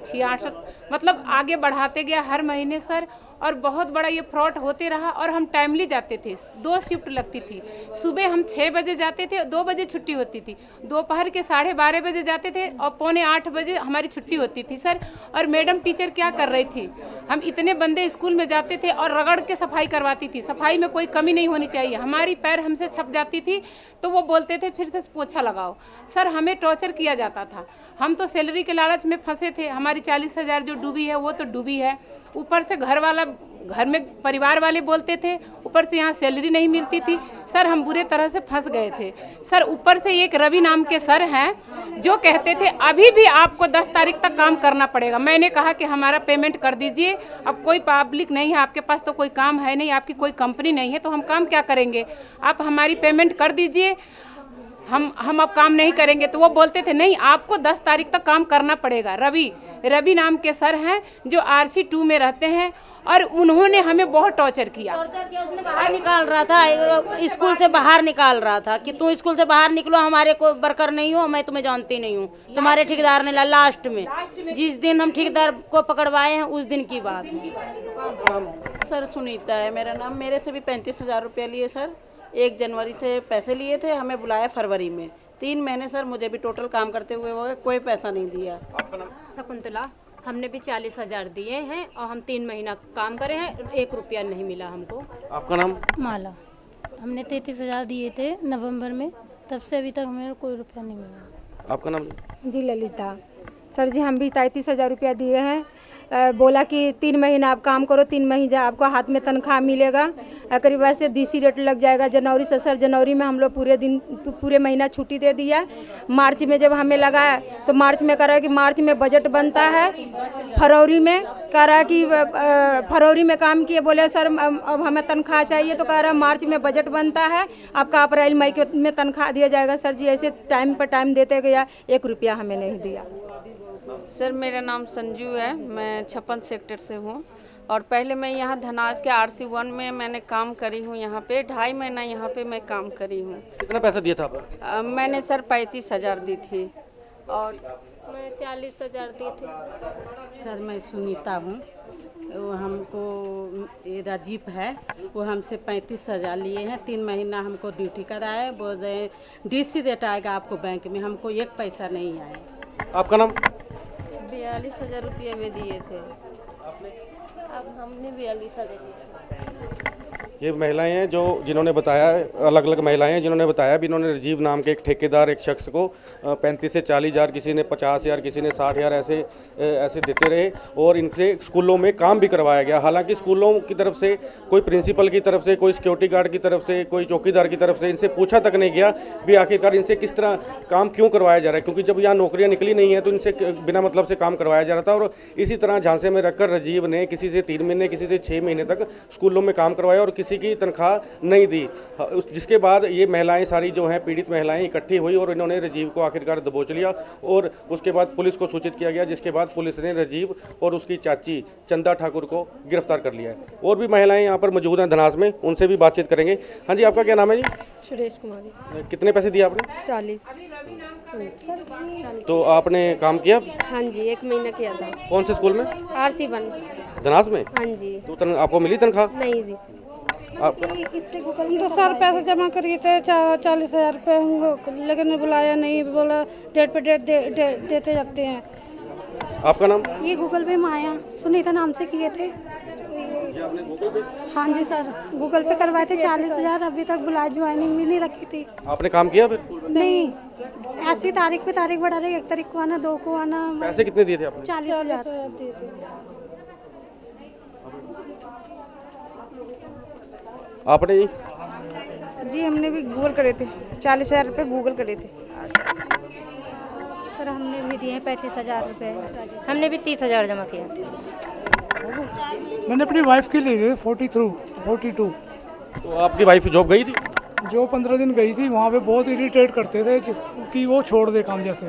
[SPEAKER 8] 66 मतलब आगे बढ़ाते गया हर महीने सर। और बहुत बड़ा ये फ्रॉड होते रहा। और हम टाइमली जाते थे, 2 शिफ्ट लगती थी, सुबह हम 6 बजे जाते थे, 2 बजे छुट्टी होती थी, दोपहर के 12:30 बजे जाते थे और पौने 8 बजे हमारी छुट्टी होती थी सर। और मैडम टीचर क्या कर रही थी, हम इतने बंदे स्कूल में जाते थे और रगड़ के सफाई करवाती थी, सफाई में कोई कमी नहीं होनी चाहिए, हमारी पैर हमसे छप जाती थी तो वो बोलते थे फिर से पोछा लगाओ। सर हमें टॉर्चर किया जाता था, हम तो सैलरी के लालच में फंसे थे, हमारी 40,000 जो डूबी है वो तो डूबी है, ऊपर से घर में परिवार वाले बोलते थे, ऊपर से यहाँ सैलरी नहीं मिलती थी सर, हम बुरे तरह से फंस गए थे सर। ऊपर से एक रवि नाम के सर हैं जो कहते थे अभी भी आपको 10 तारीख तक काम करना पड़ेगा। मैंने कहा कि हमारा पेमेंट कर दीजिए, अब कोई पब्लिक नहीं है, आपके पास तो कोई काम है नहीं, आपकी कोई कंपनी नहीं है, तो हम काम क्या करेंगे, आप हमारी पेमेंट कर दीजिए, हम अब काम नहीं करेंगे। तो वो बोलते थे नहीं आपको 10 तारीख तक काम करना पड़ेगा। रवि नाम के सर हैं जो RC 2 में रहते हैं और उन्होंने हमें बहुत टॉर्चर किया।
[SPEAKER 10] उसने बाहर निकाल रहा था, स्कूल से बाहर निकाल रहा था कि तुम स्कूल से बाहर निकलो, हमारे को वर्कर नहीं हो, मैं तुम्हें जानती नहीं हूँ, तुम्हारे ठेकेदार ने लास्ट में जिस दिन हम ठेकेदार को पकड़वाए हैं उस दिन की बात है। सर सुनीता है मेरा नाम, मेरे से भी 35,000 रुपया लिए सर, 1 जनवरी से पैसे लिए थे, हमें बुलाया फरवरी में, 3 महीने सर मुझे भी टोटल काम करते हुए हो गए, कोई पैसा नहीं दिया।
[SPEAKER 11] शकुंतला, हमने भी 40,000 दिए हैं और हम 3 महीना काम करे हैं, 1 रुपया नहीं मिला हमको।
[SPEAKER 1] आपका नाम?
[SPEAKER 12] माला। हमने 33,000 दिए थे नवंबर में, तब से अभी तक हमें कोई रुपया नहीं मिला।
[SPEAKER 1] आपका नाम?
[SPEAKER 13] जी ललिता। सर जी हम भी 33,000 रुपया दिए हैं, बोला कि 3 महीना आप काम करो, 3 महीना आपको हाथ में तनख्वाह मिलेगा, करीब ऐसे DC रेट लग जाएगा। जनवरी से सर जनवरी में हम लोग पूरे महीना छुट्टी दे दिया। मार्च में जब हमें लगाया तो मार्च में कह रहा है कि मार्च में बजट बनता है, फरवरी में कह रहा है कि फरवरी में काम किए, बोले सर अब हमें तनख्वाह चाहिए, तो कह रहा है मार्च में बजट बनता है, आपका अप्रैल मई में तनख्वाह दिया जाएगा। सर जी ऐसे टाइम पर टाइम देते गया, 1 रुपया हमें नहीं दिया।
[SPEAKER 14] सर मेरा नाम संजू है, मैं 56 सेक्टर से हूँ और पहले मैं यहाँ धनास के RC 1 में मैंने काम करी हूँ, यहाँ पे 2.5 महीना यहाँ पे मैं काम करी हूँ।
[SPEAKER 1] कितना पैसा दिया था आपने?
[SPEAKER 14] मैंने सर 35,000 दी थी और
[SPEAKER 11] मैं 40,000 दी थी।
[SPEAKER 10] सर मैं सुनीता हूँ, वो हमको ये राजीव है, वो हमसे 35,000 लिए हैं, 3 महीना हमको ड्यूटी कराए, बोल रहे DC रेट आएगा आपको बैंक में, हमको 1 पैसा नहीं आया।
[SPEAKER 1] आपका नाम?
[SPEAKER 2] 42,000 रुपये में दिए थे, अब हमने 42,000 दिए।
[SPEAKER 1] ये महिलाएं हैं जिन्होंने बताया, अलग अलग महिलाएं हैं जिन्होंने बताया भी, इन्होंने राजीव नाम के एक ठेकेदार एक शख्स को 35 से 40,000, किसी ने 50,000, किसी ने 60,000 ऐसे देते रहे और इनसे स्कूलों में काम भी करवाया गया। हालांकि स्कूलों की तरफ से, कोई प्रिंसिपल की तरफ से, कोई सिक्योरिटी गार्ड की तरफ से, कोई चौकीदार की तरफ से इनसे पूछा तक नहीं गया भी आखिरकार इनसे किस तरह काम क्यों करवाया जा रहा है, क्योंकि जब यहाँ नौकरियाँ निकली नहीं है तो इनसे बिना मतलब से काम करवाया जा रहा था। और इसी तरह झांसे में रखकर राजीव ने किसी से 3 महीने, किसी से 6 महीने तक स्कूलों में काम करवाया और किसी की तनख्वाह नहीं दी। जिसके बाद ये महिलाएं सारी जो हैं, पीड़ित महिलाएं इकट्ठी हुई और इन्होंने राजीव को आखिरकार दबोच लिया और उसके बाद पुलिस को सूचित किया गया, जिसके बाद पुलिस ने राजीव और उसकी चाची चंदा ठाकुर को गिरफ्तार कर लिया है। और भी महिलाएं यहाँ पर मौजूद हैं धनास में, उनसे भी बातचीत करेंगे। हाँ जी, आपका क्या नाम है जी?
[SPEAKER 2] सुरेश कुमारी।
[SPEAKER 1] कितने पैसे दिए आपने?
[SPEAKER 2] 40।
[SPEAKER 1] तो आपने काम किया?
[SPEAKER 2] हाँ जी, 1 महीना किया था।
[SPEAKER 1] कौन से स्कूल में?
[SPEAKER 2] RC 1
[SPEAKER 1] धनास में।
[SPEAKER 2] हाँ जी।
[SPEAKER 1] तो आपको मिली तनख्वाह?
[SPEAKER 2] नहीं जी।
[SPEAKER 12] तो सर पैसे जमा करिए थे 40,000 रुपये, लेकिन बुलाया नहीं, बोला डेट पे डेट देते जाते हैं।
[SPEAKER 1] आपका नाम?
[SPEAKER 12] ये गूगल पे माया सुनीता नाम से किए थे। हाँ जी सर, गूगल पे करवाए थे 40,000, अभी तक बुलाए, ज्वाइनिंग भी नहीं रखी थी।
[SPEAKER 1] आपने काम किया फिर?
[SPEAKER 12] नहीं, ऐसी तारीख पे तारीख बढ़ा रहे, 1 तारीख को आना, 2 को आना।
[SPEAKER 1] पैसे कितने दिए थे आपने?
[SPEAKER 12] 40,000 दिए थे।
[SPEAKER 1] आपने
[SPEAKER 15] जी हमने भी गूगल करे थे, 40,000 रुपये गूगल करे थे।
[SPEAKER 2] सर हमने भी दिए 35,000 रुपये।
[SPEAKER 11] हमने भी 30,000 जमा किया।
[SPEAKER 16] मैंने अपनी वाइफ के लिए 42।
[SPEAKER 1] तो आपकी वाइफ जॉब गई थी?
[SPEAKER 16] जो 15 दिन गई थी, वहाँ पे बहुत इरिटेट करते थे जिसकी वो छोड़ दे काम, जैसे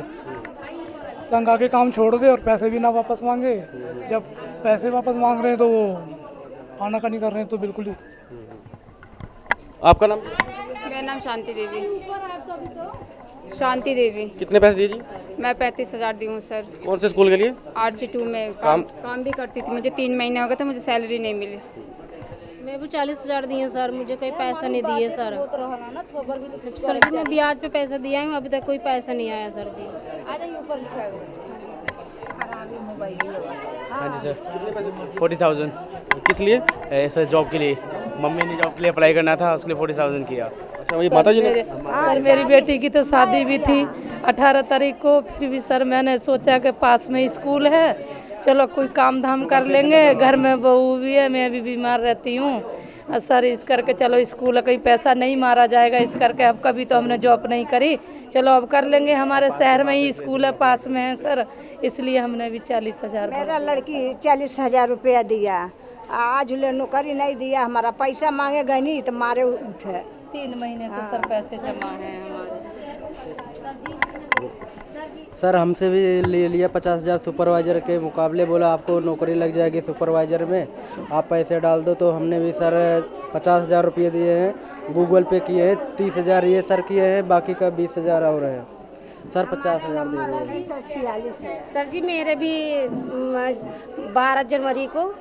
[SPEAKER 16] तंग आके काम छोड़ दे और पैसे भी ना वापस मांगे। जब पैसे वापस मांग रहे हैं तो वो आनाकानी कर रहे हैं तो बिल्कुल ही।
[SPEAKER 1] आपका नाम?
[SPEAKER 15] मेरा नाम शांति देवी। शांति देवी।
[SPEAKER 1] कितने पैसे दिए जी?
[SPEAKER 15] मैं 35,000 दी हूँ सर।
[SPEAKER 1] कौन से स्कूल के लिए?
[SPEAKER 15] RC2 में काम भी करती थी। मुझे 3 महीने हो गए थे, मुझे सैलरी नहीं मिली।
[SPEAKER 5] मैं भी 40,000 दी हूँ सर, मुझे कोई पैसा नहीं दिए सर। सर जी मैं ब्याज पे पैसा दिया हूँ, अभी तक कोई पैसा नहीं आया सर जी।
[SPEAKER 17] हाँ जी सर, 40,000।
[SPEAKER 1] किस लिए?
[SPEAKER 17] सर जॉब के लिए, मम्मी ने जॉब के लिए अप्लाई करना था, उसके लिए 40,000 किया।
[SPEAKER 1] अच्छा, वही माता जी ने?
[SPEAKER 5] सर मेरी बेटी की तो शादी भी थी 18 तारीख को, फिर भी सर मैंने सोचा कि पास में स्कूल है, चलो कोई काम धाम कर लेंगे, घर में बहू भी है, मैं भी बीमार रहती हूँ सर, इस करके चलो स्कूल का कोई पैसा नहीं मारा जाएगा, इस करके अब कभी तो हमने जॉब नहीं करी, चलो अब कर लेंगे, हमारे शहर में ही स्कूल है, पास में है सर, इसलिए हमने भी 40,000।
[SPEAKER 18] मेरा लड़की 40,000 रुपया दिया, आज ले नौकरी नहीं दिया, हमारा पैसा मांगेगा नहीं तो मारे उठे।
[SPEAKER 5] 3 महीने से सर पैसे जमा हैं हमारे।
[SPEAKER 19] सर हमसे भी ले लिया 50,000 सुपरवाइज़र के मुकाबले, बोला आपको नौकरी लग जाएगी सुपरवाइज़र में, आप पैसे डाल दो, तो हमने भी सर 50,000 रुपये दिए हैं, गूगल पे किए हैं, 30,000 ये सर किए हैं, बाकी का 20,000 और है सर, 50,000 दे दिए।
[SPEAKER 5] सर जी मेरे भी 12 जनवरी को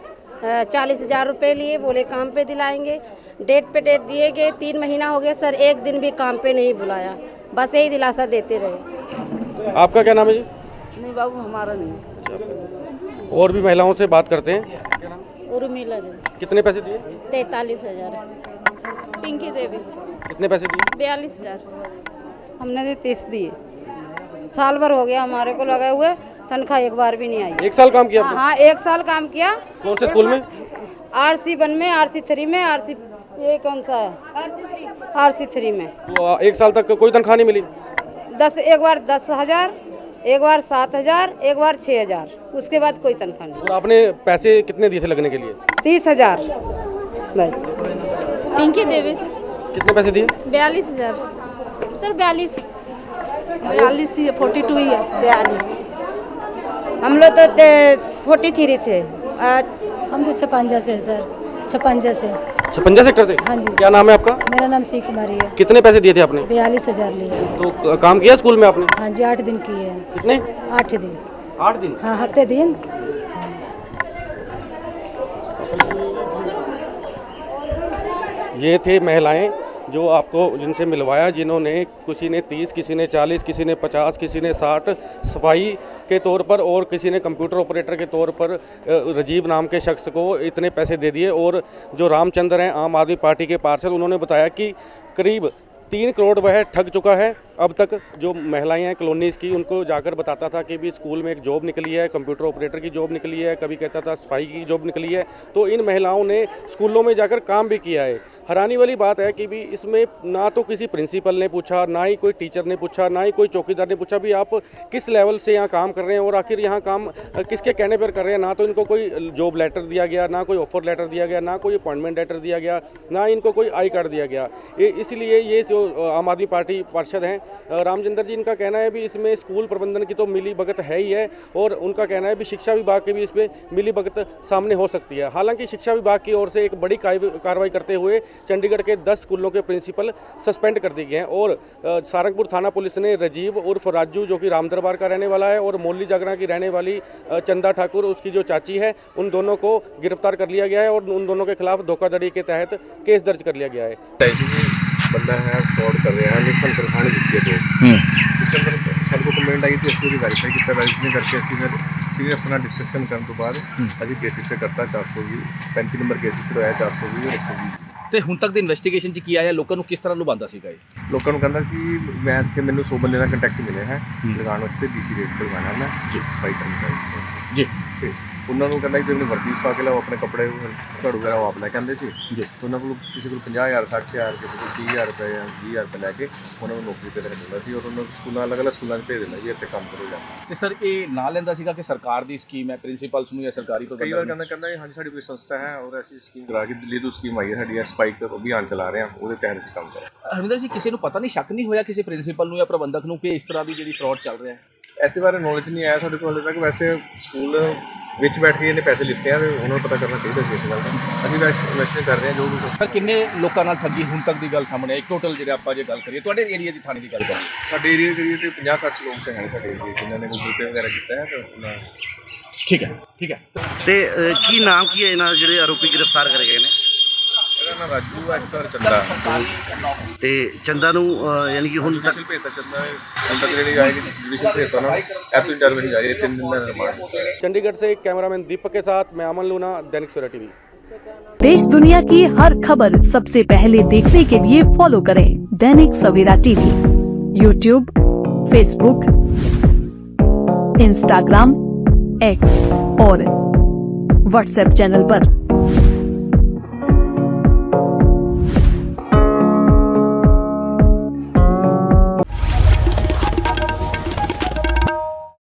[SPEAKER 5] 40,000 रुपये लिए, बोले काम पे दिलाएंगे, डेट पे डेट दिए गए, 3 महीना हो गया सर, एक दिन भी काम पे नहीं बुलाया, बस यही दिलासा देते रहे।
[SPEAKER 1] आपका क्या नाम है जी?
[SPEAKER 15] नहीं बाबू, हमारा नहीं।
[SPEAKER 1] और भी महिलाओं से बात करते हैं।
[SPEAKER 2] उर्मिला जी।
[SPEAKER 1] कितने पैसे दिए?
[SPEAKER 2] 43,000। पिंकी देवी।
[SPEAKER 1] कितने पैसे दिए?
[SPEAKER 2] 42,000।
[SPEAKER 13] हमने तो 30 दिए, साल भर हो गया हमारे को लगे हुए, तनख्वाह एक बार भी नहीं आई।
[SPEAKER 1] 1 साल काम किया?
[SPEAKER 13] हाँ 1 साल काम किया।
[SPEAKER 1] कौन से स्कूल में?
[SPEAKER 13] RC1 में, RC3 में, ये कौन सा है RC3 में।
[SPEAKER 1] तो 1 साल तक कोई तनख्वाह नहीं मिली?
[SPEAKER 13] एक बार 10,000, एक बार 7,000, एक बार 6,000, उसके बाद कोई तनख्वाह नहीं।
[SPEAKER 1] और आपने पैसे कितने दिए थे लगने के लिए?
[SPEAKER 13] 30,000 बस।
[SPEAKER 2] पिंकी देवी सर।
[SPEAKER 1] कितने पैसे दिए?
[SPEAKER 2] 42,000 सर। 42
[SPEAKER 5] ही है, 42 ही है।
[SPEAKER 13] 42 हम लोग तो 43 थे।
[SPEAKER 5] हम तो 56 से सर, 56 से।
[SPEAKER 1] 56 सेक्टर से?
[SPEAKER 5] हाँ जी।
[SPEAKER 1] क्या नाम है आपका?
[SPEAKER 5] मेरा नाम सी कुमारी है।
[SPEAKER 1] कितने पैसे दिए थे आपने?
[SPEAKER 5] 42,000 लिए।
[SPEAKER 1] तो काम किया स्कूल में आपने?
[SPEAKER 5] हाँ जी 8 दिन किए हैं।
[SPEAKER 1] कितने?
[SPEAKER 5] 8 दिन।
[SPEAKER 1] 8 दिन?
[SPEAKER 5] हाँ हफ्ते दिन।
[SPEAKER 1] ये थे महिलाएं जो आपको जिनसे मिलवाया, जिन्होंने किसी ने 30, किसी ने 40, किसी ने 50, किसी ने 60 सफाई के तौर पर और किसी ने कंप्यूटर ऑपरेटर के तौर पर राजीव नाम के शख्स को इतने पैसे दे दिए। और जो रामचंद्र हैं आम आदमी पार्टी के पार्षद, उन्होंने बताया कि करीब 3 करोड़ वह ठग चुका है। अब तक जो महिलाएं हैं कॉलोनीज़ की, उनको जाकर बताता था कि भी स्कूल में एक जॉब निकली है, कंप्यूटर ऑपरेटर की जॉब निकली है, कभी कहता था सफाई की जॉब निकली है। तो इन महिलाओं ने स्कूलों में जाकर काम भी किया है। हैरानी वाली बात है कि भी इसमें ना तो किसी प्रिंसिपल ने पूछा, ना ही कोई टीचर ने पूछा, ना ही कोई चौकीदार ने पूछा भी आप किस लेवल से यहाँ काम कर रहे हैं और आखिर यहाँ काम किसके कहने पर कर रहे हैं। ना तो इनको कोई जॉब लेटर दिया गया, ना कोई ऑफर लेटर दिया गया, ना कोई अपॉइंटमेंट लेटर दिया गया, ना इनको कोई आई कार्ड दिया गया। इसलिए ये जो आम आदमी पार्टी पार्षद हैं रामचंद्र जी, इनका कहना है भी इसमें स्कूल प्रबंधन की तो मिली भगत है ही है, और उनका कहना है भी शिक्षा विभाग के भी इसमें मिली भगत सामने हो सकती है। हालांकि शिक्षा विभाग की ओर से एक बड़ी कार्रवाई करते हुए चंडीगढ़ के 10 स्कूलों के प्रिंसिपल सस्पेंड कर दिए गए हैं। और सारंगपुर थाना पुलिस ने राजीव उर्फ राजू, जो कि रामदरबार का रहने वाला है, और मोली जागरा की रहने वाली चंदा ठाकुर, उसकी जो चाची है, उन दोनों को गिरफ्तार कर लिया गया है और उन दोनों के खिलाफ धोखाधड़ी के तहत केस दर्ज कर लिया गया है।
[SPEAKER 20] बंदा है फ्रॉड कर रहा है, लिखन करखाने दिखती है तो सर को कमेंट आई थी, उसको वेरीफाई किया, वेरीफाई करके सीनियर अफसर ਨਾਲ डिस्कशन ਕਰਨ ਤੋਂ ਬਾਅਦ ਅਸੀਂ ਕੇਸਿਸ ਤੇ ਕਰਤਾ 420 35 ਨੰਬਰ ਕੇਸਿਸ ਤੇ ਹੋਇਆ 420 और 120।
[SPEAKER 21] ਤੇ ਹੁਣ ਤੱਕ ਦੀ ਇਨਵੈਸਟੀਗੇਸ਼ਨ ਚ ਕੀ ਆਇਆ, ਲੋਕਾਂ ਨੂੰ ਕਿਸ ਤਰ੍ਹਾਂ ਲੁਭਾਉਂਦਾ ਸੀਗਾ ਇਹ?
[SPEAKER 20] ਲੋਕਾਂ ਨੂੰ ਕਹਿੰਦਾ ਸੀ ਮੈਂ ਇੱਥੇ ਮੈਨੂੰ 100 ਬੰਦੇ ਦਾ ਕੰਟੈਕਟ ਮਿਲਿਆ ਹੈ ਲਗਾਉਣ ਵਾਸਤੇ BC ਰੇਟ ਤੇ ਲਗਾਉਣਾ ਮੈਂ ਸਫਾਈ ਕਰਮਚਾਰੀ
[SPEAKER 21] ਜੀ।
[SPEAKER 20] ਤੇ ਉਹਨਾਂ ਨੂੰ ਕਹਿੰਦਾ ਕਿ ਤੁਸੀਂ ਵਰਦੀ ਪਾ ਕੇ ਲਾਓ, ਆਪਣੇ ਕੱਪੜੇ ਝਾੜੂ ਵਗੈਰਾ ਉਹ ਆਪ ਲੈ ਕੇ ਆਉਂਦੇ ਸੀ ਜੀ। ਤੇ ਉਹਨਾਂ ਕੋਲ ਕਿਸੇ ਕੋਲ 50,000 60,000 ਕਿਸੇ ਕੋਲ 30,000 ਰੁਪਏ ਜਾਂ 20,000 ਰੁਪਏ ਲੈ ਕੇ ਉਹਨਾਂ ਨੂੰ ਨੌਕਰੀ ਤੇ ਦਿੰਦਾ ਸੀ, ਔਰ ਉਹਨਾਂ ਨੂੰ ਸਕੂਲਾਂ ਅਲੱਗ-ਅਲੱਗ ਸਕੂਲਾਂ 'ਚ ਭੇਜ ਦਿੰਦਾ ਜੀ, ਇੱਥੇ ਕੰਮ ਕਰੋ ਜਾ।
[SPEAKER 21] ਤੇ ਸਰ ਇਹ ਨਾਂ ਲੈਂਦਾ ਸੀਗਾ ਕਿ ਸਰਕਾਰ ਦੀ ਸਕੀਮ ਹੈ, ਪ੍ਰਿੰਸੀਪਲਸ ਨੂੰ ਜਾਂ ਸਰਕਾਰੀ
[SPEAKER 20] ਕਈ ਵਾਰ ਕਹਿੰਦਾ ਹਾਂਜੀ ਸਾਡੀ ਕੋਈ ਸੰਸਥਾ ਹੈ ਔਰ ਅਸੀਂ ਸਕੀਮ ਕਰਾ ਕੇ ਦਿੱਲੀ ਤੋਂ ਸਕੀਮ ਆਈ ਹੈ ਸਾਡੀ, ਸਪਾਈਕ ਅਭਿਆਨ ਚਲਾ ਰਹੇ ਹਾਂ, ਉਹਦੇ ਤਹਿਤ ਅਸੀਂ ਕੰਮ ਕਰ ਰਹੇ ਹਾਂ।
[SPEAKER 21] ਹਰਵਿੰਦਰ ਜੀ, ਕਿਸੇ ਨੂੰ ਪਤਾ ਨਹੀਂ, ਸ਼ੱਕ ਨਹੀਂ ਹੋਇਆ ਕਿਸੇ ਪ੍ਰਿੰਸੀਪਲ ਨੂੰ ਜਾਂ ਪ੍ਰਬੰਧਕ ਨੂੰ ਕਿ ਇਸ ਤਰ੍ਹਾਂ ਦੀ ਜਿਹੜੀ ਫਰਾਡ ਚੱਲ ਰਿਹਾ ਹੈ?
[SPEAKER 20] ऐसे बारे नॉलेज नहीं आया साढ़े को हाले तक। वैसे स्कूल ਵਿੱਚ ਬੈਠ ਕੇ ਇਹਨੇ ਪੈਸੇ ਲਿੱਤੇ ਆ ਤੇ ਉਹਨਾਂ ਨੂੰ ਪਤਾ ਕਰਨਾ ਚਾਹੀਦਾ ਸੀ ਇਸ ਗੱਲ ਦਾ। ਅਸੀਂ ਤਾਂ ਇਨਵੈਸਟਿਗੇਸ਼ਨ ਕਰ ਰਹੇ ਹਾਂ ਜੋ ਵੀ।
[SPEAKER 21] ਸਰ ਕਿੰਨੇ ਲੋਕਾਂ ਨਾਲ ਠੱਗੀ ਹੁਣ ਤੱਕ ਦੀ ਗੱਲ ਸਾਹਮਣੇ ਆਈ ਟੋਟਲ ਜਿਹੜੇ ਆਪਾਂ ਜੇ ਗੱਲ ਕਰੀਏ ਤੁਹਾਡੇ ਏਰੀਆ ਦੀ ਥਾਣੇ ਦੀ ਗੱਲ ਕਰੀਏ
[SPEAKER 20] ਸਾਡੇ ਏਰੀਆ ਕਰੀਏ ਤੇ 50-60 ਲੋਕ ਤਾਂ ਹੈ ਸਾਡੇ ਏਰੀਆ ਜਿਨ੍ਹਾਂ ਨੇ ਗੂਗਲ ਪੇ ਵਗੈਰਾ ਕੀਤਾ ਹੈ ਤੇ ਆਪਣਾ
[SPEAKER 21] ਠੀਕ ਹੈ
[SPEAKER 4] ਤੇ ਕੀ ਨਾਮ ਕੀ ਹੈ ਇਹਨਾਂ ਦੇ ਜਿਹੜੇ ਆਰੋਪੀ ਗ੍ਰਿਫਤਾਰ ਕਰੇ ਗਏ ਨੇ?
[SPEAKER 20] ਇਹਦਾ ਨਾਮ ਰਾਜੂ ਹੈ ਸਰ ਚੰਦਾ
[SPEAKER 4] ਤੇ ਚੰਦਾ ਨੂੰ ਯਾਨੀ ਕਿ ਹੁਣ ਤੱਕ
[SPEAKER 20] ਭੇਜਤਾ ਚੰਦਾ ਹੁਣ ਤੱਕ ਜਿਹੜੀ ਆਏਗੀ ਜੁਡੀਸ਼ੀਅਲ ਭੇਜਤਾ ਨਾ ਐਪ ਇੰਟਰਵਿਊ ਜਾਰੀ 3 दिन ਦਾ रिमांड।
[SPEAKER 1] चंडीगढ़ से कैमरामैन दीपक के साथ मैं अमन लूना, दैनिक सवेरा टीवी।
[SPEAKER 22] देश दुनिया की हर खबर सबसे पहले देखने के लिए फॉलो करें Dainik Savera TV, YouTube, Facebook, Instagram, X और व्हाट्सएप चैनल पर।